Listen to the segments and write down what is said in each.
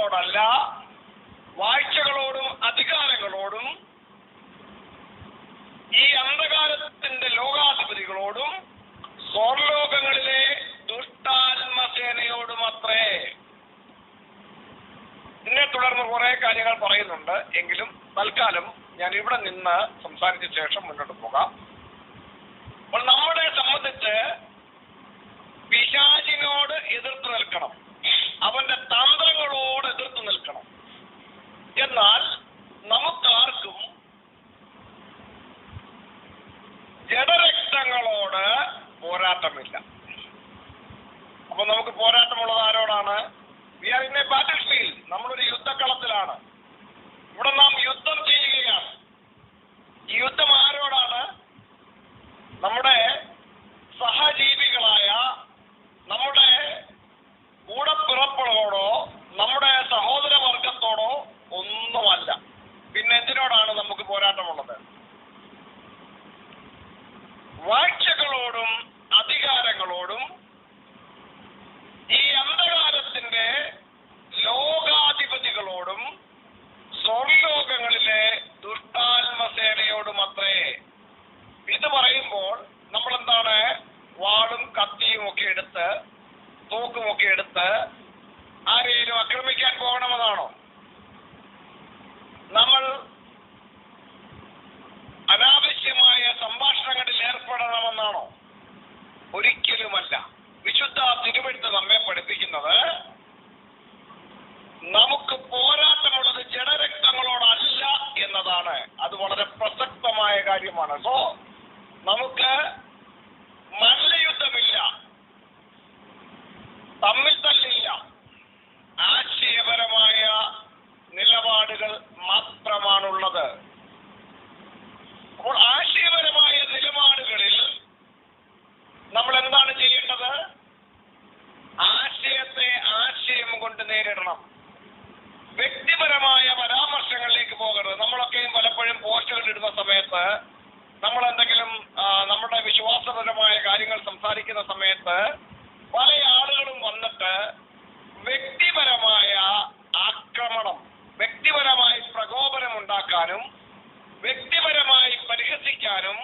അന്തകാരത്തോടല്ല, വാഴ്ചകളോടും അധികാരങ്ങളോടും ഈ അന്ധകാരത്തിന്റെ ലോകാധിപതികളോടും സ്വർലോകങ്ങളിലെ ദുഷ്ടാത്മസേനയോടുമത്രേ. ഇതിനെ തുടർന്ന് കുറെ കാര്യങ്ങൾ പറയുന്നുണ്ട്. എങ്കിലും തൽക്കാലം ഞാൻ ഇവിടെ നിന്ന് സംസാരിച്ച ശേഷം മുന്നോട്ട് പോകാം. അപ്പോൾ നമ്മളെ സംബന്ധിച്ച് പിശാചിനോട് എതിർത്ത് നിൽക്കണം, അവന്റെ തന്ത്രങ്ങളോട് എതിർത്ത് നിൽക്കണം. എന്നാൽ നമുക്കാർക്കും ജഡരക്തങ്ങളോട് പോരാട്ടമില്ല. അപ്പൊ നമുക്ക് പോരാട്ടമുള്ളത് ആരോടാണ്? We are in a battlefield. നമ്മളൊരു യുദ്ധക്കളത്തിലാണ്. ഇവിടെ നാം യുദ്ധം ചെയ്യുകയാണ്. ഈ യുദ്ധം ആരോടാണ്? നമ്മുടെ സഹജീവികളായ നമ്മുടെ കൂടപ്പിറപ്പുകളോടോ നമ്മുടെ സഹോദരവർഗത്തോടോ ഒന്നുമല്ല. പിന്നെ എന്തിനോടാണ് നമുക്ക് പോരാട്ടമുള്ളത്? വാഴ്ചകളോടും അധികാരങ്ങളോടും ഈ അന്ധകാരത്തിന്റെ ലോകാധിപതികളോടും സ്വർലോകങ്ങളിലെ ദുഷ്ടാത്മസേനയോടുമത്രേ. ഇത് പറയുമ്പോൾ നമ്മൾ എന്താണ്? വാളും കത്തിയും ഒക്കെ എടുത്ത്, തോക്കുമൊക്കെ എടുത്ത് ആരെയും ആക്രമിക്കാൻ പോകണമെന്നാണോ? നമ്മൾ അനാവശ്യമായ സംഭാഷണങ്ങളിൽ ഏർപ്പെടണമെന്നാണോ? ഒരിക്കലുമല്ല. വിശുദ്ധ തിരുവെഴുത്ത് നമ്മെ പഠിപ്പിക്കുന്നത് നമുക്ക് പോരാട്ടമുള്ളത് ജഡരക്തങ്ങളോടല്ല എന്നതാണ്. അത് വളരെ പ്രസക്തമായ കാര്യമാണ്. സോ നമുക്ക് മല്ലയുദ്ധമില്ല, തമ്മിൽ തല്ലില്ല, ആശയപരമായ നിലപാടുകൾ മാത്രമാണുള്ളത്. അപ്പോൾ ആശയപരമായ നിലപാടുകളിൽ നമ്മൾ എന്താണ് ചെയ്യേണ്ടത്? ആശയത്തെ ആശയം കൊണ്ട് നേരിടണം. വ്യക്തിപരമായ പരാമർശങ്ങളിലേക്ക് പോകരുത്. നമ്മളൊക്കെയും പലപ്പോഴും പോസ്റ്റുകൾ ഇടുന്ന സമയത്ത്, നമ്മൾ എന്തെങ്കിലും നമ്മുടെ വിശ്വാസപരമായ കാര്യങ്ങൾ സംസാരിക്കുന്ന സമയത്ത് പല ആളുകളും വന്നിട്ട് വ്യക്തിപരമായ ആക്രമണം, വ്യക്തിപരമായി പ്രകോപനം ഉണ്ടാക്കാനും, വ്യക്തിപരമായി പരിഹസിക്കാനും,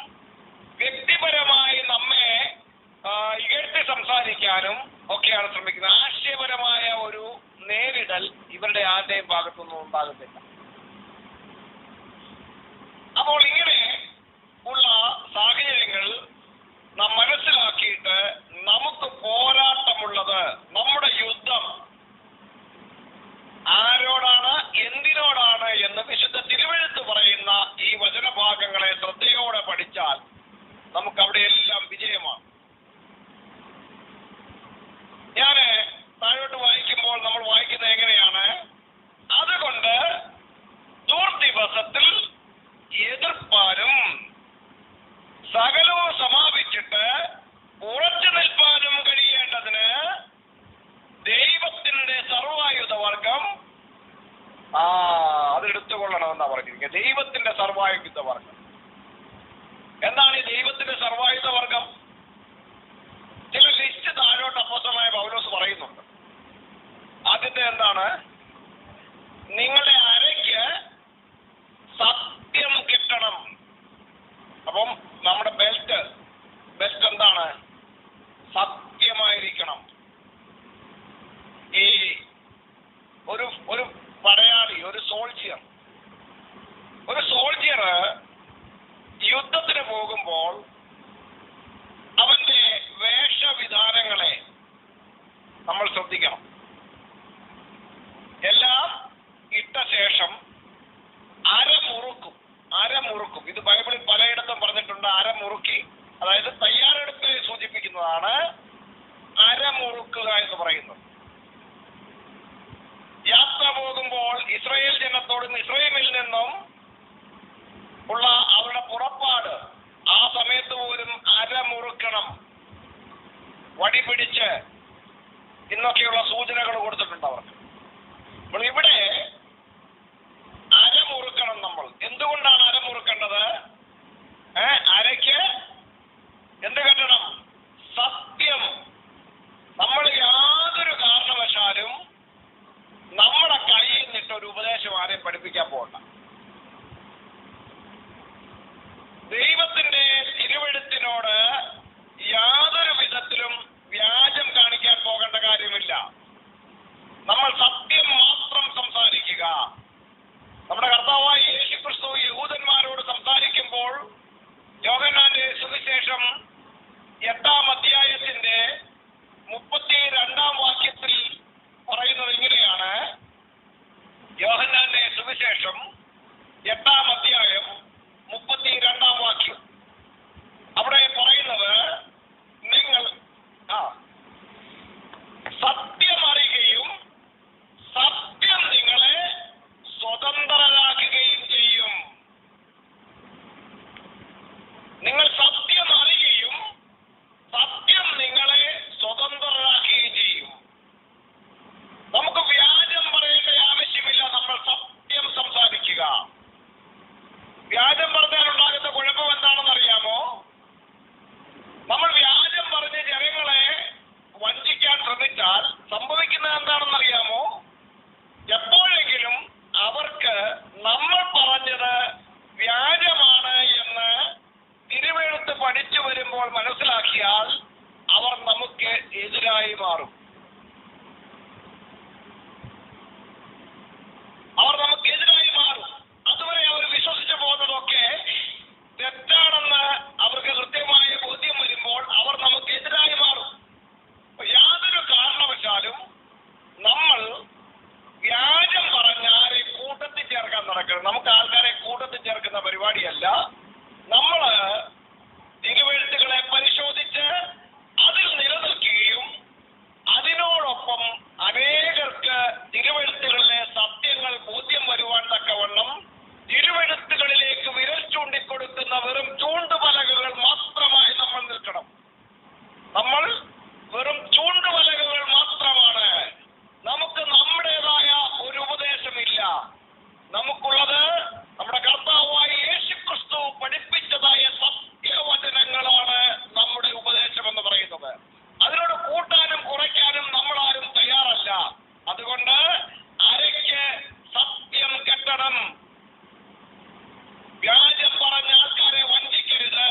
വ്യക്തിപരമായി നമ്മെ ഇകഴ്ത്തി സംസാരിക്കാനും ഒക്കെയാണ് ശ്രമിക്കുന്നത്. ആശയപരമായ ഒരു നേരിടൽ ഇവരുടെ ആരുടെയും ഭാഗത്തൊന്നും ഉണ്ടാകുന്നില്ല. അപ്പോൾ ഇങ്ങനെ ഉള്ള സാഹചര്യങ്ങൾ നാം മനസ്സിലാക്കിയിട്ട് നമുക്ക് പോരാട്ടമുള്ളത്, നമ്മുടെ യുദ്ധം ആരോടാണ്, എന്തിനോടാണ് എന്ന് വിശുദ്ധ തിരുവെഴുത്ത് പറയുന്ന ഈ വചനഭാഗങ്ങളെ ശ്രദ്ധയോടെ പഠിച്ചാൽ നമുക്ക് അവിടെയെല്ലാം വിജയമാണ്. ഞാന് താഴോട്ട് വായിക്കുമ്പോൾ നമ്മൾ വായിക്കുന്നത് എങ്ങനെയാണ്? അതുകൊണ്ട് ദുർദിവസത്തിൽ എതിർപ്പാനും സകലവും സമാപിച്ചിട്ട് ഉറച്ചു നിൽപ്പാനും കഴിയേണ്ടതിന് ദൈവത്തിന്റെ സർവായുധവർഗം അതെടുത്തുകൊള്ളണമെന്നാ പറഞ്ഞിരിക്കുന്നത്. ദൈവത്തിന്റെ സർവായുധവർഗം. എന്താണ് ഈ ദൈവത്തിന്റെ സർവായുധവർഗം? ചില ലിസ്റ്റ് താഴോട്ട് അപ്പോസ്തലനായ പൗലോസ് പറയുന്നുണ്ട്. ആദ്യത്തെ എന്താണ്? നിങ്ങളുടെ അരയ്ക്ക് സത്യം കിട്ടണം. അപ്പം നമ്മുടെ ബെൽറ്റ് എന്താണ്? സത്യമായിരിക്കണം. ഈ ഒരു പടയാളി, ഒരു സോൾജിയർ യുദ്ധത്തിന് പോകുമ്പോൾ അവന്റെ വേഷവിധാനങ്ങളെ നമ്മൾ ശ്രദ്ധിക്കണം. എല്ലാം ഇട്ട ശേഷം അരമുറുക്കും. ഇത് ബൈബിളിൽ പലയിടത്തും പറഞ്ഞിട്ടുണ്ട്. അരമുറുക്കി, അതായത് തയ്യാറെടുപ്പിനെ സൂചിപ്പിക്കുന്നതാണ് അരമുറുക്കുക എന്ന് പറയുന്നത്. യാത്ര പോകുമ്പോൾ ഇസ്രായേൽ ജനത്തോടും ഇസ്രായേലിൽ നിന്നും ഉള്ള അവരുടെ പുറപ്പാട് ആ സമയത്ത് പോലും അരമുറുക്കണം, വടി പിടിച്ച് എന്നൊക്കെയുള്ള സൂചനകൾ കൊടുത്തിട്ടുണ്ട് അവർക്ക്. അപ്പോൾ ഇവിടെ അരമുറുക്കണം നമ്മൾ. എന്തുകൊണ്ടാണ് അരമുറുക്കേണ്ടത്? അരയ്ക്ക് എന്ത് കെട്ടണം? സത്യം. നമ്മൾ യാതൊരു കാരണവശാലും നമ്മുടെ കൈ പഠിപ്പിക്കാൻ പോകണ്ട. ദൈവത്തിന്റെ തിരുവെഴുത്തിനോട് യാതൊരു വിധത്തിലും വ്യാജം കാണിക്കാൻ പോകേണ്ട കാര്യമില്ല. നമ്മൾ സത്യം മാത്രം സംസാരിക്കുക. നമ്മുടെ കർത്താവായ യേശുക്രിസ്തു യഹൂദന്മാരോട് സംസാരിക്കുമ്പോൾ യോഹന്നാന്റെ സുവിശേഷം 8-ാം അധ്യായത്തിന്റെ 32-ാം വാക്യത്തിൽ പറയുന്നത് ഇങ്ങനെയാണ്. യോഹന്നാന്റെ സുവിശേഷം 8-ാം അധ്യായം 32-ാം വാക്യം. അവിടെ പറയുന്നത്, നിങ്ങൾ സത്യം അറിയുകയും സത്യം നിങ്ങളെ സ്വതന്ത്രരാക്കുകയും ചെയ്യും. നിങ്ങൾ സത്യം അറിയുകയും സത്യം നിങ്ങളെ സ്വതന്ത്രരാക്കുകയും ചെയ്യും. നമുക്ക് വ്യാജം പറയേണ്ട ആവശ്യമില്ല. നമ്മൾ സത്യം സംസാരിക്കുക. വ്യാജം പറഞ്ഞാലുണ്ടാകുന്ന കുഴപ്പം എന്താണെന്ന് അറിയാമോ? നമ്മൾ വ്യാജം പറഞ്ഞ് ജനങ്ങളെ വഞ്ചിക്കാൻ ശ്രമിച്ചാൽ സംഭവിക്കുന്നത് എന്താണെന്ന് അറിയാമോ? എപ്പോഴെങ്കിലും അവർക്ക് നമ്മൾ പറഞ്ഞത് വ്യാജമാണ് എന്ന് തിരുവെഴുത്ത് പഠിച്ചു വരുമ്പോൾ മനസ്സിലാക്കിയാൽ അവർ നമുക്ക് എതിരായി മാറും. അതുവരെ അവർ വിശ്വസിച്ചു പോകുന്നതൊക്കെ തെറ്റാണെന്ന് അവർക്ക് കൃത്യമായ ബോധ്യം വരുമ്പോൾ അവർ നമുക്ക് എതിരായി മാറും. യാതൊരു കാരണവശാലും നമ്മൾ വ്യാജം പറഞ്ഞ ആരെ കൂട്ടത്തിൽ ചേർക്കാൻ നടക്കരുത്. നമുക്ക് ആൾക്കാരെ കൂട്ടത്തിൽ ചേർക്കുന്ന പരിപാടിയല്ല. നമ്മൾ തിരുവെഴുത്തുകളെ പരിശോധിച്ച് അതിൽ നിലനിൽക്കുകയും അതിനോടൊപ്പം അനേകർക്ക് തിരുവെഴുത്തുകളിലെ സത്യങ്ങൾ ബോധ്യം വരുവാൻ തക്കവണ്ണം തിരുവെഴുത്തുകളിലേക്ക് വിരൽ ചൂണ്ടിക്കൊടുക്കുന്ന വെറും ചൂണ്ടുപലകകൾ മാത്രമായി നമ്മൾ നിൽക്കണം. നമ്മൾ വെറും ചൂണ്ടുപലകകൾ മാത്രമാണ്. നമുക്ക് നമ്മുടേതായ ഒരു ഉപദേശമില്ല. നമുക്കുള്ളത് നമ്മുടെ കർത്താവായ യേശുക്രിസ്തു പഠിപ്പിച്ചതായ സത്യവചനങ്ങളാണ് നമ്മുടെ ഉപദേശം എന്ന് പറയുന്നത്. അതിനോട് കൂട്ടാനും കുറയ്ക്കാനും നമ്മളാരും തയ്യാറല്ല. അതുകൊണ്ട് അരയ്ക്ക് സത്യം കെട്ടണം. വ്യാജം പറഞ്ഞ ആൾക്കാരെ വഞ്ചിക്കരുത്.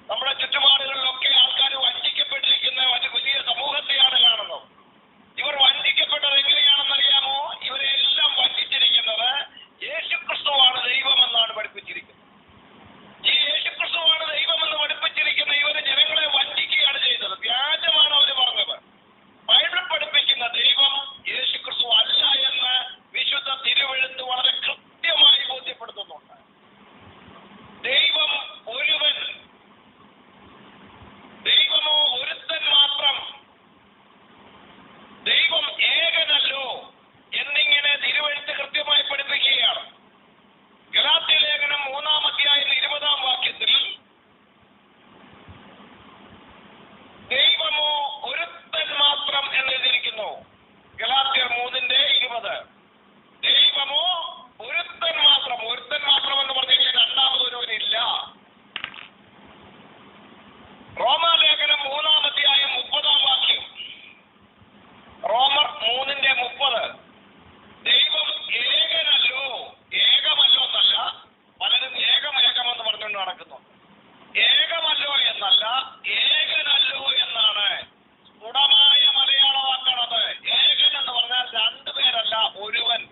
നമ്മുടെ ചുറ്റുപാടുകളിലൊക്കെ ആൾക്കാർ വഞ്ചിക്കപ്പെട്ടിരിക്കുന്ന ഒരു വലിയ സമൂഹത്തെയാണ് കാണുന്നത്. ഇവർ വഞ്ചിക്കപ്പെട്ടത് എങ്ങനെയാണെന്നറിയാമോ? ഇവരെല്ലാം വഞ്ചിച്ചിരിക്കുന്നത് യേശുക്രിസ്തുവാണ് ദൈവമെന്നാണ് പഠിപ്പിച്ചിരിക്കുന്നത്. ഈ യേശുക്രിസ്തുവാണ് ദൈവമെന്ന് പഠിപ്പിച്ചിരിക്കുന്ന ഇവര് ജനങ്ങളെ വഞ്ചിക്കുകയാണ് ചെയ്തത്. വ്യാജമാണ് അവർ പറഞ്ഞത്. ബൈബിൾ പഠിപ്പിക്കുന്ന ദൈവം യേശുക്രിസ്തു അല്ല എന്ന് വിശുദ്ധ തിരുവെഴുത്ത് വളരെ കൃത്യമായി ബോധ്യപ്പെടുത്തുന്നുണ്ട്. ദൈവം ഒരുവൻ, ദൈവമോ ഒരുത്തൻ മാത്രം, ദൈവം ഏകനല്ലോ എന്നിങ്ങനെ തിരുവെഴുത്ത് കൃത്യമായി പഠിപ്പിക്കുകയാണ്. ഗലാത്യ ലേഖനം 3-ാം അധ്യായം 20-ാം വാക്യത്തിൽ ദൈവമോ ഒരുത്തൻ മാത്രം എന്നെഴുതിയിരിക്കുന്നു. ഗലാത്യർ 3:20. ദൈവമോ ഒരുത്തൻ മാത്രം. ഒരുത്തൻ മാത്രം എന്ന് പറഞ്ഞു കഴിഞ്ഞാൽ രണ്ടാമതൊരുവനില്ല. റോമാലേഖനം 3-ാം അധ്യായം 30-ാം വാക്യം. റോമർ 3:30. ദൈവം ഏകനല്ലോ. ഏകമല്ലോ എന്നല്ല, പലരും ഏകമെന്ന് പറഞ്ഞുകൊണ്ട് നടക്കുന്നു. ഏകമല്ലോ എന്നല്ല, ഏകനല്ലോ എന്നാണ് സ്ഫുടമായ മലയാളമാക്കണത്. ഏകൻ എന്ന് പറഞ്ഞാൽ രണ്ടുപേരല്ല, ഒരുവൻ.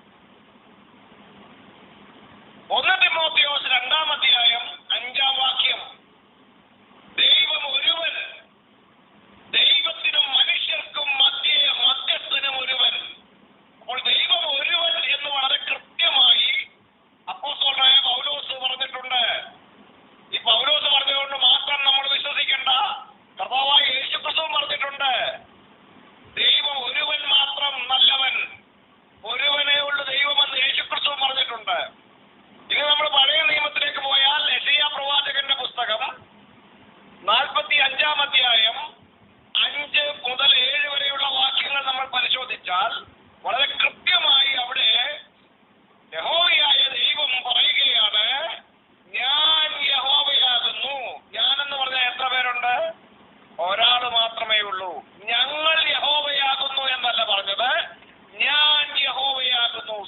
1 തിമോത്തിയോസ് 2-ാം അധ്യായം 5-ാം വാക്യം. ദൈവം ഒരുവൻ, ദൈവത്തിനും മനുഷ്യർക്കും മധ്യസ്ഥനും ഒരുവൻ. അപ്പോൾ ദൈവം ഒരുവൻ എന്ന് വളരെ കൃത്യമായി അപ്പോസ്തലനായ പൗലോസ് പറഞ്ഞിട്ടുണ്ട്. ഈ പൗലോസ് പറഞ്ഞതുകൊണ്ട് മാത്രം നമ്മൾ വിശ്വസിക്കേണ്ട. കർത്താവായ യേശുക്രിസ്തു പറഞ്ഞിട്ടുണ്ട്, ദൈവം ഒരുവൻ മാത്രം നല്ലവൻ, ഒരുവനേ ഉള്ളു ദൈവമെന്ന് യേശുക്രിസ്തു പറഞ്ഞിട്ടുണ്ട്. ഇനി നമ്മൾ പഴയ നിയമത്തിലേക്ക് പോയാൽ യെശയ്യാ പ്രവാചകന്റെ പുസ്തകം 45-ാം അധ്യായം 5 മുതൽ 7 വരെയുള്ള വാക്യങ്ങൾ നമ്മൾ പരിശോധിച്ചാൽ വളരെ കൃത്യമായി അവിടെ യഹോവയായ ദൈവം പറയുകയാണ്, ഞാൻ യഹോവയാകുന്നു. ഞാനെന്ന് പറഞ്ഞാൽ എത്ര പേരുണ്ട്? ഒരാൾ മാത്രമേ ഉള്ളൂ. ഞങ്ങൾ യഹോവയാകുന്നു എന്നല്ല പറഞ്ഞത്, ഞാൻ യഹോവയാകുന്നു.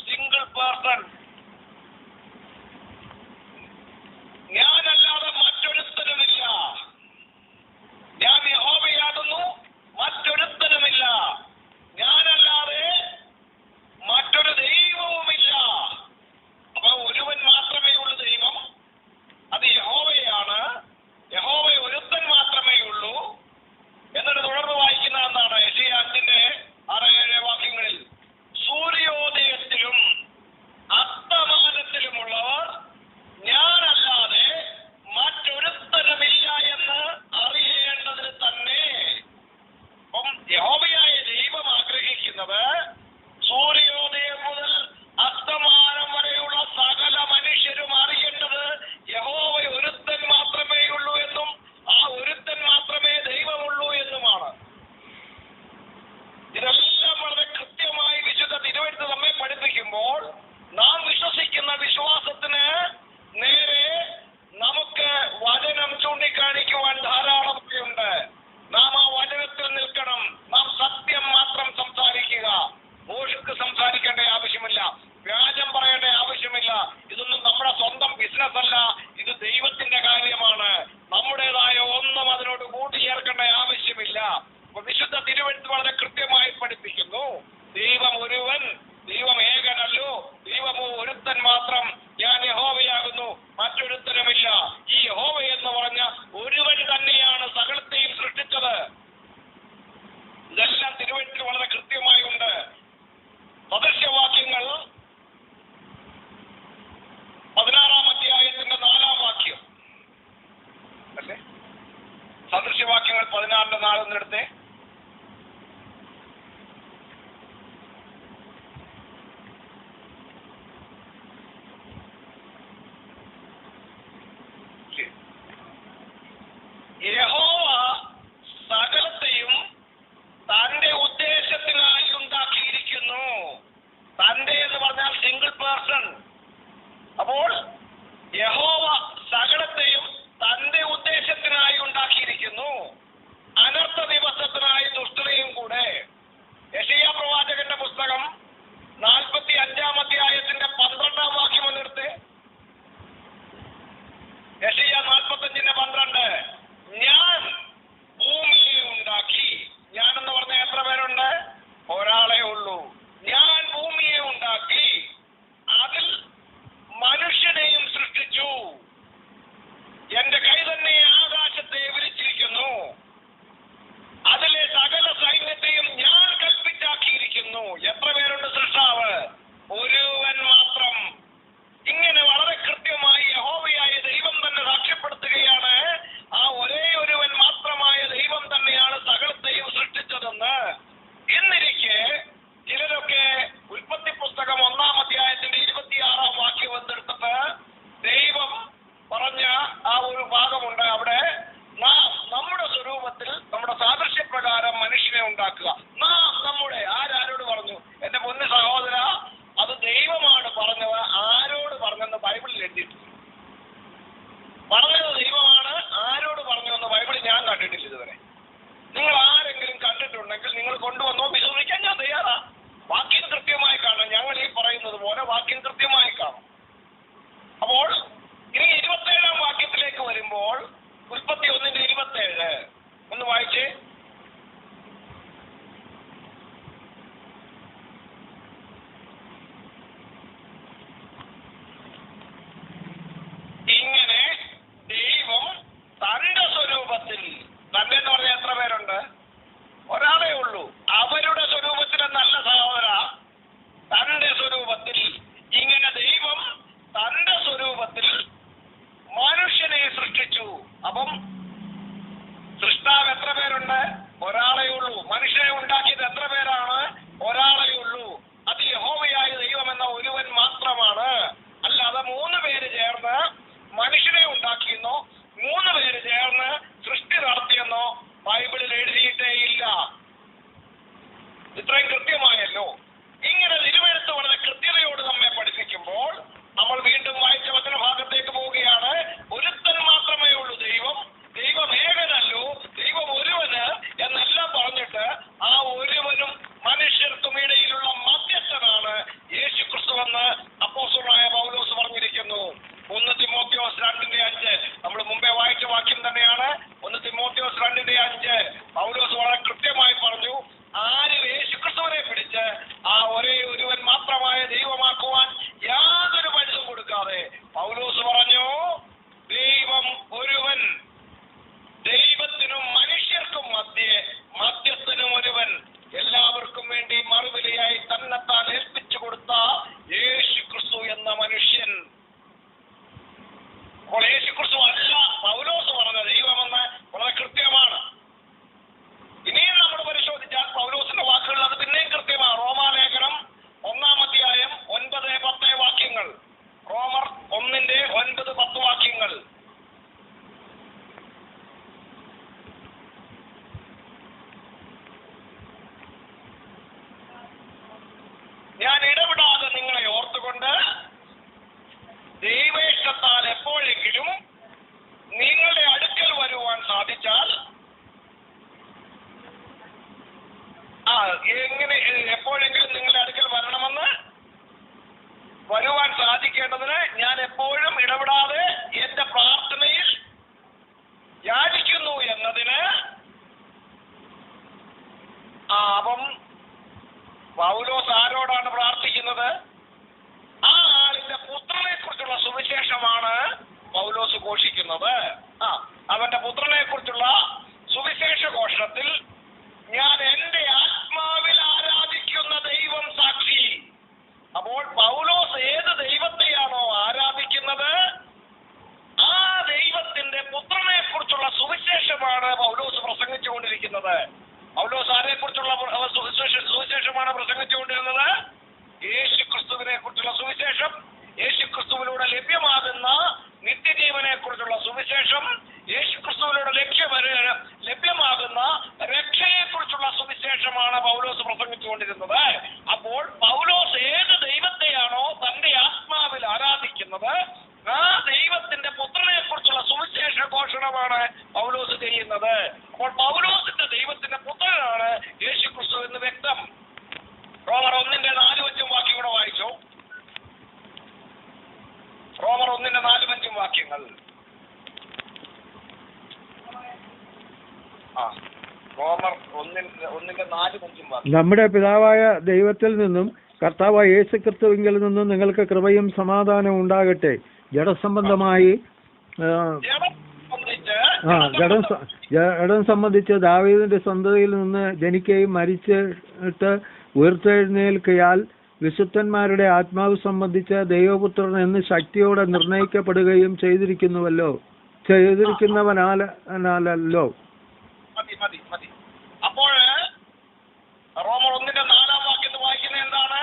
വേഗനല്ലോ. ഇങ്ങനെ തിരുവെഴുത്ത് വളരെ കൃത്യതയോട് നമ്മെ പഠിപ്പിക്കുമ്പോൾ നമ്മൾ വീണ്ടും വായിച്ച വചനഭാഗത്തേക്ക് പോവുകയാണ്. ഒരുത്തൻ മാത്രമേ ഉള്ളൂ ദൈവം, ദൈവം ഏകനല്ലോ, ദൈവം ഒരുവന് എന്നെല്ലാം പറഞ്ഞിട്ട് ആ ഒരുവനും മനുഷ്യർക്കും ഇടയിലുള്ള മധ്യസ്ഥനാണ് യേശുക്രിസ്തുവെന്ന് അപ്പോസ്തലനായ പൗലോസ് പറഞ്ഞിരിക്കുന്നു. 1 തിമോഥെയോസ് 2:5 നമ്മൾ മുമ്പേ വായിച്ച വാക്യം തന്നെയാണ്. 1 തിമോഥെയോസ് 2:5 പൗലോസ് വളരെ കൃത്യമായി പറഞ്ഞു, ആരും യേശുക്രിസ്തുവിനെ പിടിച്ച് ആ ഒരേ ഒരുവൻ മാത്രമായ ദൈവമാക്കുവാൻ യാതൊരു പഴുതും കൊടുക്കാതെ പൗലോസ് പറഞ്ഞു, ദൈവം ഒരുവൻ, ദൈവത്തിനും മനുഷ്യർക്കും മധ്യസ്ഥനും ഒരുവൻ, എല്ലാവർക്കും വേണ്ടി മറുവിലയായി തന്നെത്താൻ ഏൽപ്പിച്ചു കൊടുത്ത യേശുക്രിസ്തു എന്ന മനുഷ്യൻ. അപ്പോൾ യേശുക്രിസ്തു അല്ല പൗലോസ് പറഞ്ഞ ദൈവമെന്ന് വളരെ കൃത്യമാണ്. ഇനിയും നമ്മൾ പരിശോധിച്ചാൽ പൗലോസിന്റെ വാക്കുകൾ അത് പിന്നെയും കൃത്യമാണ്. റോമാലേഖനം 1-ാം അധ്യായം 9-10 വാക്യങ്ങൾ. റോമർ 1:9-10 വാക്യങ്ങൾ. ഞാൻ ഇടപെടാതെ നിങ്ങളെ ഓർത്തുകൊണ്ട് ദൈവേഷ്ടത്താൽ എപ്പോഴെങ്കിലും നിങ്ങളുടെ അടുക്കൽ വരുവാൻ സാധിച്ചാൽ, എങ്ങനെ എപ്പോഴെങ്കിലും നിങ്ങളുടെ അടുക്കൽ വരണമെന്ന് വരുവാൻ സാധിക്കേണ്ടതിന് ഞാൻ എപ്പോഴും ഇടപെടാതെ എന്റെ പ്രാർത്ഥനയിൽ യാചിക്കുന്നു എന്നതിന്. അപ്പം പൗലോസ് ആരോടാണ് പ്രാർത്ഥിക്കുന്നത്? ആ ആളിന്റെ പുത്രനെ കുറിച്ചുള്ള സുവിശേഷമാണ് പൗലോസ് ഘോഷിക്കുന്നത്. അവന്റെ പുത്രനെ കുറിച്ചുള്ള സുവിശേഷ ഘോഷണത്തിൽ ഞാൻ എന്റെ ആത്മാവിൽ ആരാധിക്കുന്ന ദൈവം സാക്ഷി. അപ്പോൾ പൗലോസ് ഏത് ദൈവത്തെയാണോ ആരാധിക്കുന്നത് ആ ദൈവത്തിന്റെ പുത്രനെ കുറിച്ചുള്ള സുവിശേഷമാണ് പൗലോസ് പ്രസംഗിച്ചുകൊണ്ടിരിക്കുന്നത്. പൗലോസ് ആരെ കുറിച്ചുള്ള സുവിശേഷമാണ് പ്രസംഗിച്ചുകൊണ്ടിരുന്നത്? യേശുക്രിസ്തുവിനെ കുറിച്ചുള്ള സുവിശേഷം, യേശുക്രിസ്തുവിലൂടെ ലഭ്യമാകുന്ന നിത്യജീവനെ കുറിച്ചുള്ള സുവിശേഷം, യേശുക്രിസ്തുവിലൂടെ ലഭ്യമാകുന്ന രക്ഷയെ കുറിച്ചുള്ള സുവിശേഷമാണ് പൗലോസ് പ്രസംഗിച്ചുകൊണ്ടിരുന്നത്. അപ്പോൾ പൗലോസ് ഏത് ദൈവത്തെയാണോ തന്റെ ആത്മാവിൽ ആരാധിക്കുന്നത് ആ ദൈവത്തിന്റെ പുത്രനെ കുറിച്ചുള്ള സുവിശേഷ ഘോഷണമാണ് പൗലോസ് ചെയ്യുന്നത്. അപ്പോൾ പൗലോസിന്റെ ദൈവത്തിന്റെ പുത്രനാണ് യേശുക്രിസ്തു എന്ന് വ്യക്തം. റോമർ 1:4-5 വാക്യം കൂടെ വായിച്ചോ. റോമർ 1:4-5 വാക്യങ്ങൾ. റോമർ 1:4-5 വാക്യം. നമ്മുടെ പിതാവായ ദൈവത്തിൽ നിന്നും കർത്താവായ യേശുക്രിസ്തുവിങ്കിൽ നിന്നും നിങ്ങൾക്ക് കൃപയും സമാധാനവും ഉണ്ടാകട്ടെ. ജഡസംബന്ധമായി ജഡം സംബന്ധിച്ച് ദാവീദിന്റെ സന്തതിയിൽ നിന്ന് ജനിക്കുകയും മരിച്ചിട്ട് ഉയർത്തെഴുന്നേൽക്കയാൽ വിശുദ്ധന്മാരുടെ ആത്മാവ് സംബന്ധിച്ച് ദൈവപുത്രൻ എന്ന് ശക്തിയോടെ നിർണയിക്കപ്പെടുകയും ചെയ്തിരിക്കുന്നവനാലല്ലോ. അപ്പോൾ റോമർ 1:4 വാക്യത്തിൽ വായിക്കുന്നത് എന്താണ്?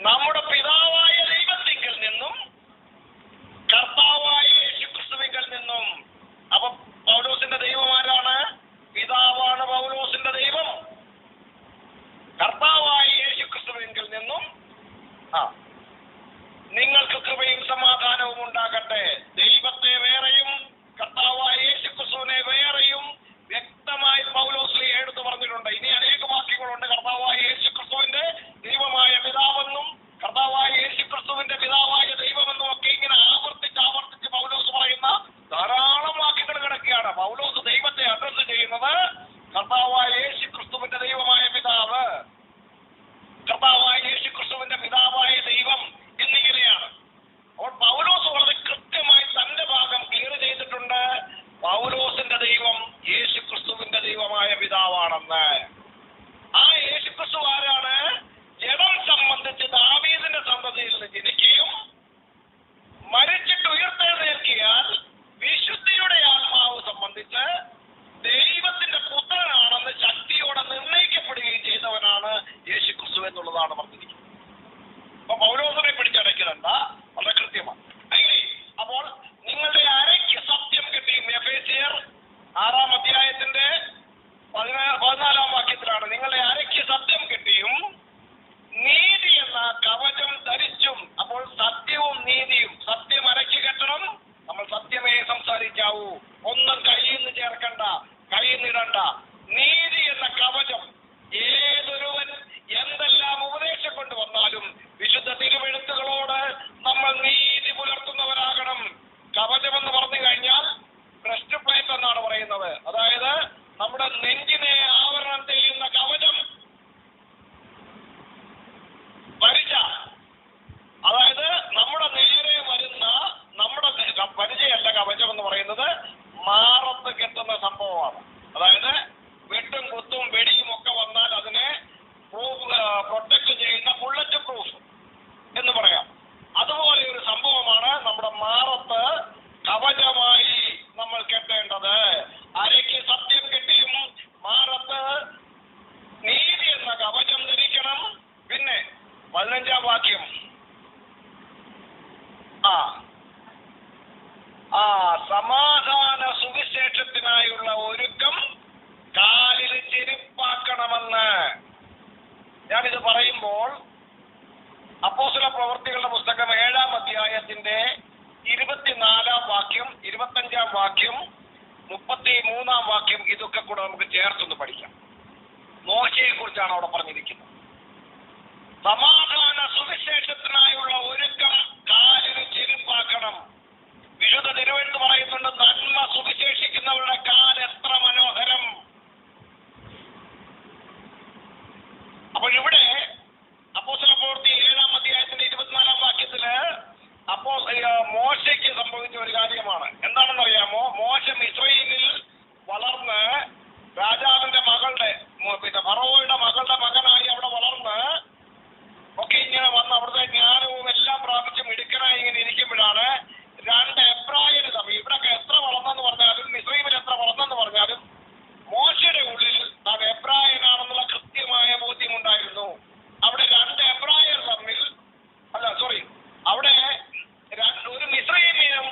നമ്മുടെ പിതാവായ ദൈവത്തിങ്കൽ നിന്നും കർത്താവായ യേശുക്രിസ്തുവിങ്കൽ നിന്നും. അപ്പൊ പൗലോസിന്റെ ദൈവം ആരാണ്? പിതാവാണ് പൗലോസിന്റെ ദൈവം. കർത്താവായ യേശുക്രിസ്തുവിങ്കൽ നിന്നും നിങ്ങൾക്ക് കൃപയും സമാധാനവും ഉണ്ടാകട്ടെ. ദൈവത്തെ വേറെയും കർത്താവായ യേശുക്രിസ്തുവിനെ വേറെ 15-ാം വാക്യം. സമാധാന സുവിശേഷത്തിനായുള്ള ഒരുക്കം കാലിൽ ചെരുപ്പാക്കണമെന്ന്. ഞാനിത് പറയുമ്പോൾ അപ്പോസ്തല പ്രവൃത്തികളുടെ പുസ്തകം 7-ാം അധ്യായത്തിന്റെ 24-ാം വാക്യം, 25-ാം വാക്യം, 33-ാം വാക്യം ഇതൊക്കെ കൂടെ നമുക്ക് ചേർത്തൊന്ന് പഠിക്കാം. മോശയെ കുറിച്ചാണ് അവിടെ പറഞ്ഞിരിക്കുന്നത്. സമാധാന സുവിശേഷത്തിനായുള്ള ഒരുക്കം കാലിന് ചെരുപ്പാക്കണം. വിശുദ്ധ തിരുവെഴുത്ത് പറയുന്നുണ്ട്, നന്മ സുവിശേഷിക്കുന്നവരുടെ കാൽ എത്ര മനോഹരം. അപ്പോൾ ഇവിടെ അപ്പോസ്തല പ്രവൃത്തി 7-ാം അധ്യായത്തിന്റെ 24-ാം വാക്യത്തില് മോശയ്ക്ക് സംഭവിച്ച ഒരു കാര്യമാണ്. എന്താണെന്ന് അറിയാമോ? മോശ മിസ്രയീമിൽ വളർന്ന് രാജാവിന്റെ മകളുടെ ഫറവോയുടെ മകളുടെ മകനായി അവിടെ വളർന്ന് ഒക്കെ ഇങ്ങനെ വന്ന് അവിടുത്തെ ജ്ഞാനവും എല്ലാം പ്രാപിച്ച് മിടുക്കനായി ഇങ്ങനെ ഇരിക്കുമ്പോഴാണ് രണ്ട് എബ്രായര് തമ്മിൽ, ഇവിടൊക്കെ എത്ര വളർന്നെന്ന് പറഞ്ഞാലും മിസ്രയീമിൽ എത്ര വളർന്നെന്ന് പറഞ്ഞാലും മോശയുടെ ഉള്ളിൽ താൻ എബ്രായനാണെന്നുള്ള കൃത്യമായ ബോധ്യമുണ്ടായിരുന്നു. അവിടെ രണ്ട് എബ്രായർ തമ്മിൽ അവിടെ ഒരു മിസ്രയീമിനും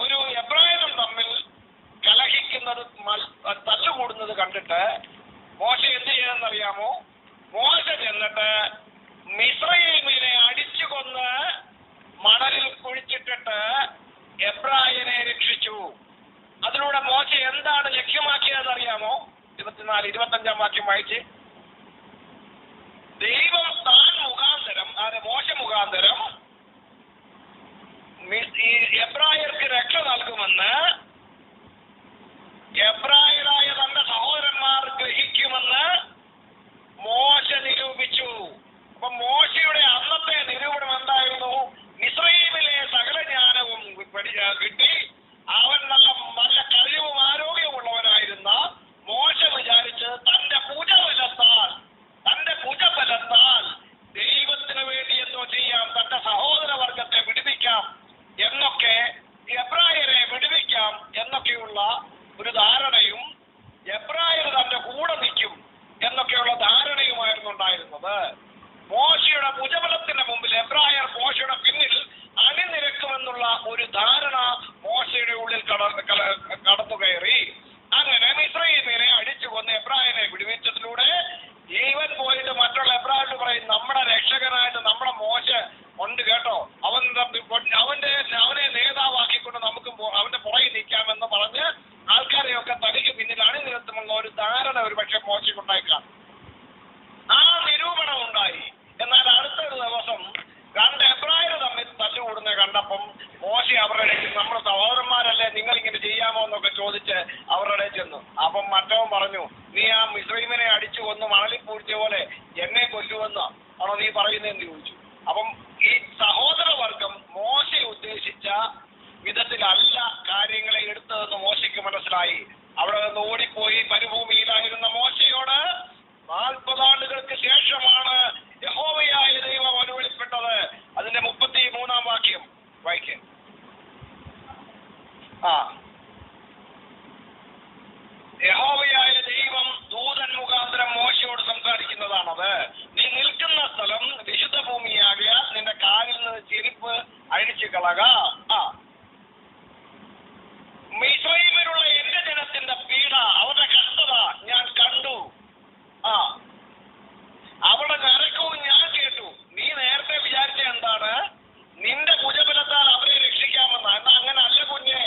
ഒരു എബ്രായനും തമ്മിൽ കലഹിക്കുന്നത്, തല്ലുകൂടുന്നത് കണ്ടിട്ട് മോശ എന്ത് ചെയ്തെന്നറിയാമോ? മോശ ചെന്നിട്ട് മിസ്രയീമിനെ അടിച്ചു കൊന്ന് മണലിൽ കുഴിച്ചിട്ടിട്ട് എബ്രായനെ രക്ഷിച്ചു. അതിലൂടെ മോശ എന്താണ് ലക്ഷ്യമാക്കിയതെന്ന് അറിയാമോ? 24, 25-ാം വാക്യം വായിച്ച്. ദൈവം താൻ മുഖാന്തരം, മോശ മുഖാന്തരം ഈ എബ്രായർക്ക് രക്ഷ നൽകുമെന്ന് എബ്രായരായ തന്റെ സഹോദരന്മാർ ഗ്രഹിക്കുമെന്ന് മോശ നിരൂപിച്ചു. അപ്പൊ മോശയുടെ അന്നത്തെ നിരൂപണം എന്തായിരുന്നു? മിസ്രയീമിലെ സകല ജ്ഞാനവും കിട്ടി അവൻ നല്ല കഴിവും ആരോഗ്യമുള്ളവനായിരുന്ന മോശ വിചാരിച്ച് തന്റെ ഭുജബലത്താൽ ദൈവത്തിന് വേണ്ടി എന്തോ ചെയ്യാം, തന്റെ സഹോദര വർഗത്തെ വിടുവിക്കാം എന്നൊക്കെ, എബ്രായരെ വിടുവിക്കാം എന്നൊക്കെയുള്ള ഒരു ധാരണയും എബ്രായർ തന്റെ കൂടെ നിൽക്കും എന്നൊക്കെയുള്ള ധാരണയുമായിരുന്നു ഉണ്ടായിരുന്നത്. മോശയുടെ ഭുജബലത്തിന് മുമ്പിൽ എബ്രായർ മോശയുടെ പിന്നിൽ അണിനിരക്കുമെന്നുള്ള ഒരു ധാരണ മോശയുടെ ഉള്ളിൽ കടന്നു കയറി. അങ്ങനെ മിസ്രയീമിനെ അടിച്ചു കൊന്ന് എബ്രായനെ വിടുവിച്ചതിലൂടെ ജീവൻ പോയിട്ട് മറ്റുള്ള എബ്രായരോട് പറയും, നമ്മുടെ രക്ഷകനായിട്ട് നമ്മുടെ മോശ ഉണ്ട് കേട്ടോ, അവനെ നേതാവാക്കിക്കൊണ്ട് നമുക്ക് അവന്റെ പുറകിൽ നിൽക്കാമെന്ന് പറഞ്ഞ് ആൾക്കാരെയൊക്കെ തനിക്ക് പിന്നിൽ അണിനിരത്തുമുള്ള ഒരു ധാരണ ഒരു പക്ഷെ മോശയ്ക്കുണ്ടായിക്കാം. ആ നിരൂപണം ഉണ്ടായി. എന്നാൽ അടുത്തൊരു ദിവസം രണ്ട് എബ്രായർ തമ്മിൽ തല്ലുകൂടുന്ന കണ്ടപ്പം മോശ അവരുടെ നമ്മുടെ സഹോദരന്മാരല്ലേ, നിങ്ങൾ ഇങ്ങനെ ചെയ്യാമോ എന്നൊക്കെ ചോദിച്ച് അവരുടെ ചെന്നു. അപ്പം മറ്റവൻ പറഞ്ഞു, നീ ആ മിസ്രയീമിനെ അടിച്ചു കൊന്ന് മണലിൽ പൂഴ്ച പോലെ എന്നെ കൊല്ലുമെന്ന് ആണോ നീ പറയുന്നതെന്ന് ചോദിച്ചു. അപ്പം ഈ സഹോദര വർഗം മോശ ഉദ്ദേശിച്ച വിധത്തിലല്ല കാര്യങ്ങളെ എടുത്തതെന്ന് മോശയ്ക്ക് മനസ്സിലായി. അവിടെ നിന്ന് ഓടിപ്പോയി മരുഭൂമിയിലായിരുന്ന മോശയോട് 40 ആണ്ടുകൾക്ക് ശേഷമാണ് യഹോവയായ ദൈവം അനുവദിപ്പെട്ടത്. അതിന്റെ 33-ാം വാക്യം വായിക്കേ. യഹോവയായ ദൈവം ദൂതൻ മുഖാന്തരം മോശയോട് സംസാരിക്കുന്നതാണത്. നീ നിൽക്കുന്ന സ്ഥലം വിശുദ്ധ ഭൂമിയാകിയാൽ നിന്റെ കാലിൽ നിന്ന് ചെരുപ്പ് അഴിച്ചു കളക. മിസ്രയീമിലുള്ള എന്റെ ജനത്തിന്റെ പീഡ, അവരുടെ കഷ്ടത ഞാൻ കണ്ടു. അവിടെ നരക്കവും ഞാൻ കേട്ടു. നീ നേരത്തെ വിചാരിച്ച എന്താണ്? നിന്റെ ഭുജബലത്താൽ അവരെ രക്ഷിക്കാമെന്ന. എന്നാ അങ്ങനെ അല്ല കുഞ്ഞെ.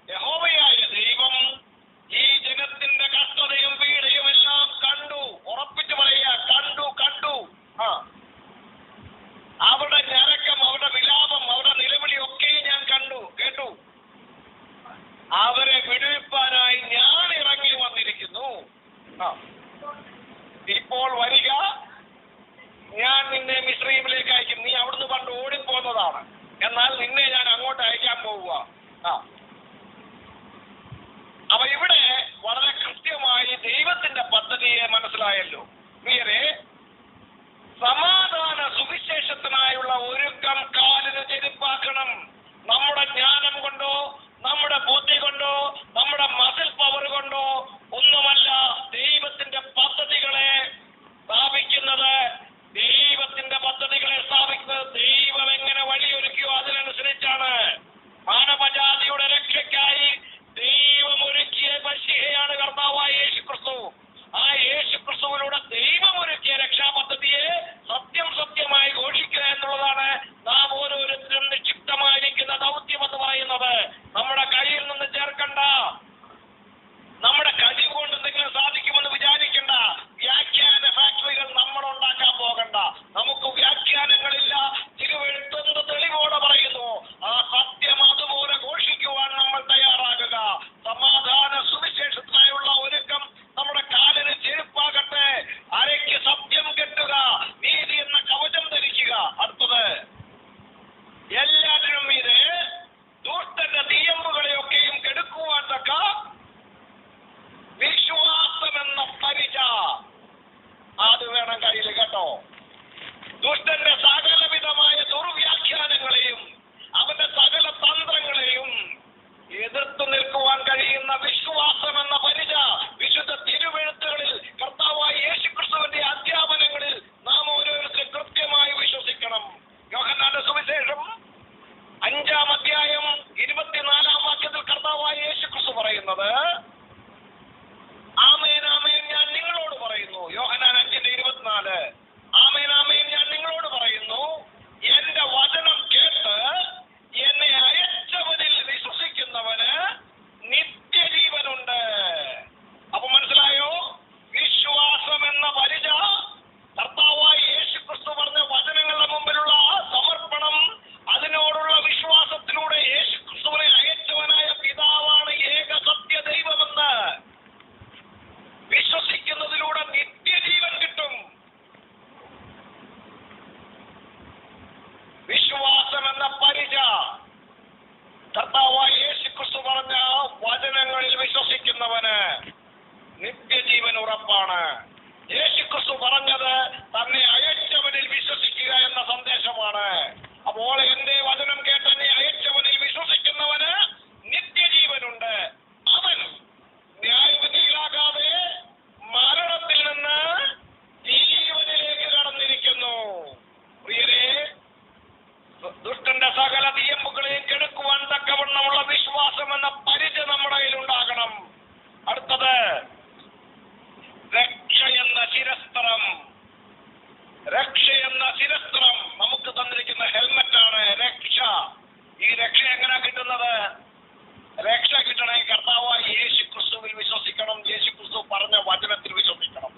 യഹോവയായ ദൈവം ഈ ജനത്തിന്റെ കഷ്ടതയും പീഡയും എല്ലാം കണ്ടു. ഉറപ്പിച്ചു പറയുക, കണ്ടു. അവരുടെ ഞരക്കം, അവരുടെ വിലാപം, അവരുടെ നിലവിളിയൊക്കെ ഞാൻ കേട്ടു. അവരെ വിടുവിപ്പാനായി ഞാൻ ഇറങ്ങി വന്നിരിക്കുന്നു. ഇപ്പോൾ വരിക, ഞാൻ നിന്നെ മിസ്രയീമിലേക്ക് അയക്കും. നീ അവിടുന്ന് പണ്ട് ഓടിപ്പോന്നതാണ്, എന്നാൽ നിന്നെ ഞാൻ അങ്ങോട്ട് അയക്കാൻ പോവുക. അപ്പൊ ഇവിടെ വളരെ കൃത്യമായി ദൈവത്തിന്റെ പദ്ധതിയെ മനസ്സിലായല്ലോ. പ്രിയരെ, സമാധാന സുവിശേഷത്തിനായുള്ള ഒരുക്കം കാലിന് ചെരുപ്പാക്കണം. നമ്മുടെ ജ്ഞാനം കൊണ്ടോ നമ്മുടെ ബുദ്ധി കൊണ്ടോ നമ്മുടെ മസിൽ പവർ കൊണ്ടോ ഒന്നുമല്ല ദൈവത്തിന്റെ പദ്ധതികളെ സ്ഥാപിക്കുന്നത്. ദൈവത്തിന്റെ പദ്ധതികളെ സ്ഥാപിക്കുന്ന അത് വേണം കയ്യിൽ കേട്ടോ. ദുഷ്ടന്റെ സകലവിധമായ ദുർവ്യാഖ്യാനങ്ങളെയും അവന്റെ സകല തന്ത്രങ്ങളെയും എതിർത്തു നിൽക്കുവാൻ കഴിയുന്ന വിശ്വാസം എന്ന പരിച വിശുദ്ധ തിരുവെഴുത്തുകളിൽ കർത്താവായ യേശുക്രിസ്തുവിന്റെ അധ്യാപനങ്ങളിൽ നാം ഓരോരുത്തരും കൃത്യമായി വിശ്വസിക്കണം. യോഹന്നാന്റെ സുവിശേഷം 5-ാം അധ്യായം 24-ാം വാക്യത്തിൽ കർത്താവായ യേശുക്രിസ്തു പറയുന്നത്, ആമേൻ ആമേൻ ഞാൻ നിങ്ങളോട് പറയുന്നു. യോഹന്നാൻ 5:24, ആമേൻ ആമേൻ ഞാൻ നിങ്ങളോട് പറയുന്നു, എന്റെ വചനം കേട്ട് എന്നെ അയച്ചവനിൽ വിശ്വസിക്കുന്നവന് നിത്യജീവനുണ്ട്. അപ്പൊ മനസ്സിലായോ? വിശ്വാസം എന്ന പരിച കർത്താവായ യേശുക്രിസ്തു പറഞ്ഞ വചനങ്ങളുടെ മുമ്പിലുള്ള സമർപ്പണം, അതിനോടുള്ള വിശ്വാസത്തിലൂടെ യേശുക്രിസ്തുവിനെ അയച്ചവനായ പിതാവാണ് ഏക സത്യ ദൈവമെന്ന് വിശ്വസിക്കുന്നതിലൂടെ നിത്യജീവൻ കിട്ടും. വിശ്വാസം എന്ന പരിച കർത്താവായ യേശുക്രിസ്തു പറഞ്ഞ വചനങ്ങളിൽ വിശ്വസിക്കുന്നവന് നിത്യജീവൻ ഉറപ്പാണ്. യേശുക്രിസ്തു പറഞ്ഞത് തന്നെ അയച്ചവനിൽ വിശ്വസിക്കുക എന്ന സന്ദേശമാണ്. അപ്പോൾ എന്റെ വചനം കേട്ട് എന്നെ അയച്ചവനിൽ വിശ്വസിക്കുന്നവന് നിത്യജീവനുണ്ട്. അവൻ ന്യായവിധിയിലാകാതെ മരണത്തിൽ നിന്ന് ജീവനിലേക്ക് കടന്നിരിക്കുന്നു. പ്രിയരേ, ദുഷ്ടന്റെ സകല തീയമ്പുകളെയും കെടുക്കുവാൻ തക്കവണ്ണമുള്ള വിശ്വാസം എന്ന പരിച നമ്മുടെ കയ്യിലുണ്ടാകണം. അടുത്തത് രക്ഷ എന്ന ശിരസ്ത്രം. രക്ഷ എന്ന ശിരസ്ത്രം നമുക്ക് തന്നിരിക്കുന്ന ഹെൽമറ്റാണ് രക്ഷ. ഈ രക്ഷ എങ്ങനെ കിട്ടുന്നത്? രക്ഷ കിട്ടണമെങ്കിൽ കർത്താവായ യേശുക്രിസ്തുവിൽ വിശ്വസിക്കണം. യേശുക്രിസ്തു പറഞ്ഞ വചനത്തിൽ വിശ്വസിക്കണം.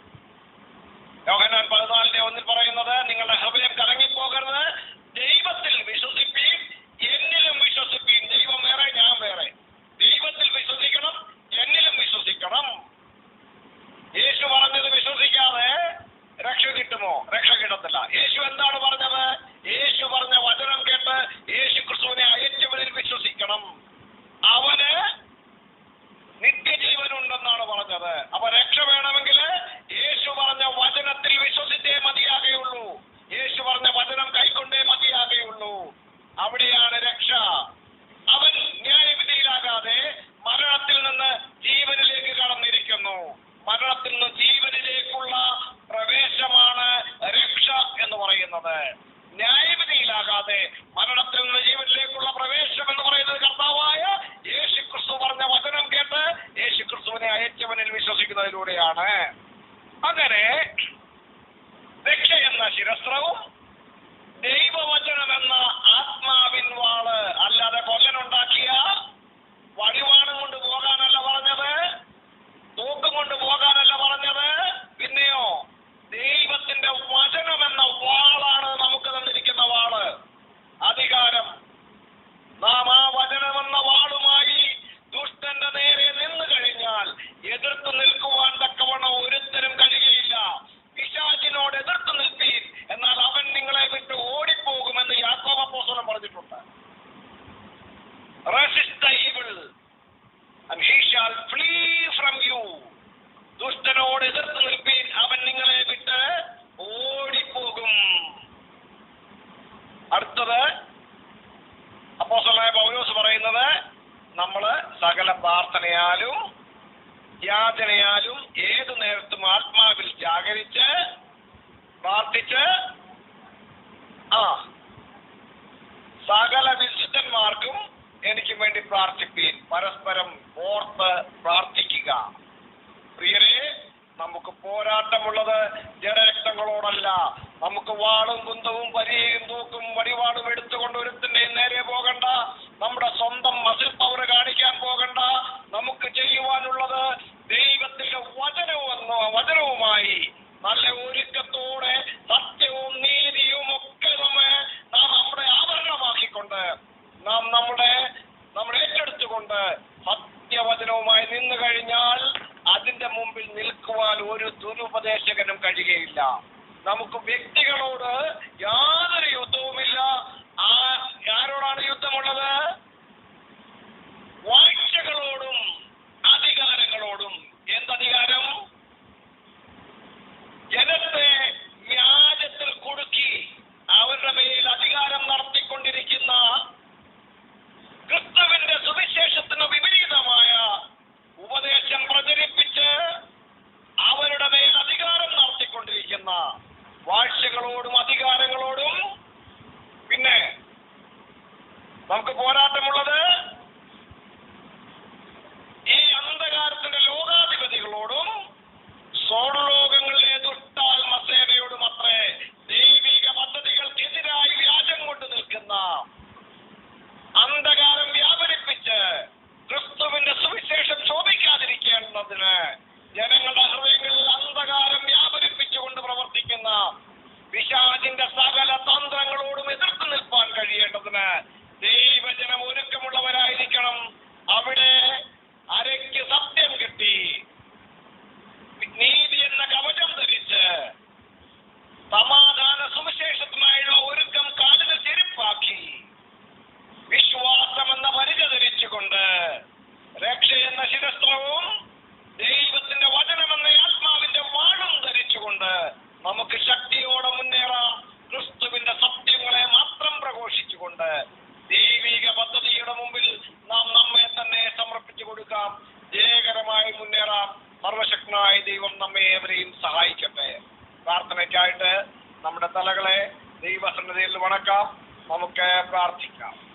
യോഹന്നാൻ 14:1 പറയുന്നത്, നിങ്ങളുടെ ഹൃദയം കലങ്ങിപ്പോകരുത്, ദൈവത്തിൽ വിശ്വസിപ്പീൻ, എന്നിലും വിശ്വസിപ്പീൻ. ദൈവം വേറെ, ഞാൻ വേറെ. ദൈവത്തിൽ വിശ്വസിക്കണം, എന്നിലും വിശ്വസിക്കണം. യേശു പറഞ്ഞത് വിശ്വസിക്കാതെ രക്ഷ കിട്ടുമോ? രക്ഷ കിട്ടത്തില്ല. യേശു എന്താണ് പറഞ്ഞത്? യേശു പറഞ്ഞ വചനം കേട്ട് യേശുക്രിസ്തുവിനെ അയച്ചവരിൽ വിശ്വസിക്കണം, അവന് നിത്യജീവനുണ്ടെന്നാണ് പറഞ്ഞത്. അപ്പൊ രക്ഷ വേണമെങ്കിൽ യേശു പറഞ്ഞ വചനത്തിൽ വിശ്വസിച്ചേ മതിയാകുള്ളൂ. യേശു പറഞ്ഞ വചനം കൈക്കൊണ്ടേ മതിയാകുള്ളൂ. അവിടെയാണ് രക്ഷ. അവൻ ന്യായവിധിയിലാകാതെ മരണത്തിൽ നിന്ന് ജീവനിലേക്ക് കടന്നിരിക്കുന്നു. മരണത്തിൽ നിന്ന് ജീവനിലേക്കുള്ള പ്രവേശമാണ് രക്ഷ എന്ന് പറയുന്നത്. ന്യായവിധിയിലാകാതെ മരണത്തിൽ നിന്ന് ജീവനിലേക്കുള്ള പ്രവേശം എന്ന് പറയുന്നത് കർത്താവായ യേശുക്രിസ്തു പറഞ്ഞ വചനം കേട്ട് യേശുക്രിസ്തുവിനെ അയച്ചവനിൽ വിശ്വസിക്കുന്നതിലൂടെയാണ്. അങ്ങനെ രക്ഷ എന്ന ശിരസ്ത്രവും ദൈവവചനം എന്ന ആത്മാവിൻ വാള്, അല്ലാതെ കൊല്ലനുണ്ടാക്കിയ വടിവാണം കൊണ്ട് പോകാനല്ല പറഞ്ഞത്, തൂക്കം കൊണ്ട് പോകാനല്ല പറഞ്ഞത്. പിന്നെയോ ദൈവത്തിന്റെ വചനം എന്ന വാളാണ് നമുക്ക് തന്നിരിക്കുന്ന വാള്, അധികാരം. നാം ആ വചനമെന്ന വാളുമായി ദുഷ്ടന്റെ നേരെ നിന്ന് കഴിഞ്ഞാൽ എതിർത്ത് നിൽക്കുവാൻ തക്കവണ്ണം ഒരുത്തരും കഴിയുകയില്ല. പിശാചിനോട് എതിർത്ത് നിൽപ്പീൻ, എന്നാൽ അവൻ നിങ്ങളെ വിട്ട് ഓടിപ്പോകുമെന്ന് യാക്കോബ് അപ്പോസ്തലൻ പറഞ്ഞിട്ടുണ്ട്. Resist the evil and he shall flee from you. ദുഷ്ടനോട് എതിർത്ത് നിൽപ്പീൻ, അവൻ നിങ്ങളെ വിട്ട് ഓടിപ്പോകും. അടുത്തത് അപ്പോസ്തലനായ പൗലോസ് പറയുന്നത്, നമ്മള് സകല പ്രാർത്ഥനയാലും യാചനയാലും ഏതു നേരത്തും ആത്മാവിൽ ജാഗരിച്ച് പ്രാർത്ഥിച്ച് സകല വിശുദ്ധന്മാർക്കും എനിക്കും വേണ്ടി പ്രാർത്ഥിപ്പീൻ, പരസ്പരം ഓർത്ത് പ്രാർത്ഥിക്കുക. പ്രിയരെ, നമുക്ക് പോരാട്ടമുള്ളത് ജഡരക്തങ്ങളോടല്ല. നമുക്ക് വാളും കുന്തവും പരിചയും തൂക്കും വടിവാളും എടുത്തുകൊണ്ട് ഒരുത്തിന്റെയും നേരെ പോകണ്ട. നമ്മുടെ സ്വന്തം മസിൽ പവർ കാണിക്കാൻ പോകണ്ട. നമുക്ക് ചെയ്യുവാനുള്ളത് ദൈവത്തിന്റെ വചനവുമായി നല്ല ഒരുക്കത്തോടെ സത്യവും നീതിയും ഒക്കെ നാം നമ്മുടെ ആവരണമാക്കിക്കൊണ്ട് നാം നമ്മുടെ ഏറ്റെടുത്തുകൊണ്ട് സത്യവചനവുമായി നിന്ന് കഴിഞ്ഞാൽ അതിന്റെ മുമ്പിൽ നിൽക്കുവാൻ ഒരു ദുരുപദേശകനും കഴിയുകയില്ല. നമുക്ക് വ്യക്തികളോട് യാതൊരു യുദ്ധവുമില്ല. ആരോടാണ് യുദ്ധമുള്ളത്? വാഴ്ചകളോടും അധികാരങ്ങളോടും. എന്തധികാരം? ജനത്തെ വ്യാജത്തിൽ കുടുക്കി അവരുടെ മേൽ അധികാരം നടത്തിക്കൊണ്ടിരിക്കുന്ന ക്രിസ്തുവിന്റെ സുവിശേഷത്തിന് വിപരീതമായ ഉപദേശം പ്രചരിപ്പിച്ച് അവരുടെ മേൽ അധികാരം നടത്തിക്കൊണ്ടിരിക്കുന്ന വാഴ്ചകളോടും അധികാരങ്ങളോടും പിന്നെ നമുക്ക് പോരാട്ടമുള്ളത് ഈ അന്ധകാരത്തിന്റെ ലോകാധിപതികളോടും സ്വർലോകങ്ങളിലെ ദുഷ്ടാത്മസേനയോടും അത്രേ. ദൈവിക പദ്ധതികൾക്കെതിരായി വ്യാജം കൊണ്ട് നിൽക്കുന്ന അന്ധകാരം വ്യാപരിപ്പിച്ച് ക്രിസ്തുവിന്റെ സുവിശേഷം ശോഭിക്കാതിരിക്കേണ്ടതിന് ജനങ്ങളുടെ ഹൃദയങ്ങളിൽ അന്ധകാരം വ്യാപരിപ്പിച്ചുകൊണ്ട് പ്രവർത്തിക്കുന്ന പിശാചിന്റെ സകല തന്ത്രങ്ങളോടും എതിർത്ത് നിൽപ്പാൻ കഴിയേണ്ടതിന് ദൈവജനം ഒരുക്കമുള്ളവരായിരിക്കണം. അവിടെ അരയ്ക്ക് സത്യം കിട്ടി, നീതി എന്ന കവചം ധരിച്ച് സമാധാന സുവിശേഷത്തിനായുള്ള ഒരുക്കം കാലിന് ചെരുപ്പാക്കി വിശ്വാസം എന്ന പരിച ധരിച്ചുകൊണ്ട് രക്ഷ എന്ന ശിരസ്ത്രവും ദൈവത്തിന്റെ വചനമെന്ന ആത്മാവിന്റെ വാളും ധരിച്ചുകൊണ്ട് നമുക്ക് ശക്തിയോടെ മുന്നേറാം. ക്രിസ്തുവിന്റെ സത്യങ്ങളെ മാത്രം പ്രഘോഷിച്ചുകൊണ്ട് ദൈവിക പദ്ധതിയുടെ മുമ്പിൽ നാം നമ്മെ തന്നെ സമർപ്പിച്ചു കൊടുക്കാം. ജയകരമായി മുന്നേറാം. സർവശക്തനായ ദൈവം നമ്മെ ഏവരെയും സഹായിക്കട്ടെ. പ്രാർത്ഥനയ്ക്കായിട്ട് നമ്മുടെ തലകളെ ദൈവസന്നിധിയിൽ വണക്കാം. നമുക്ക് പ്രാർത്ഥിക്കാം.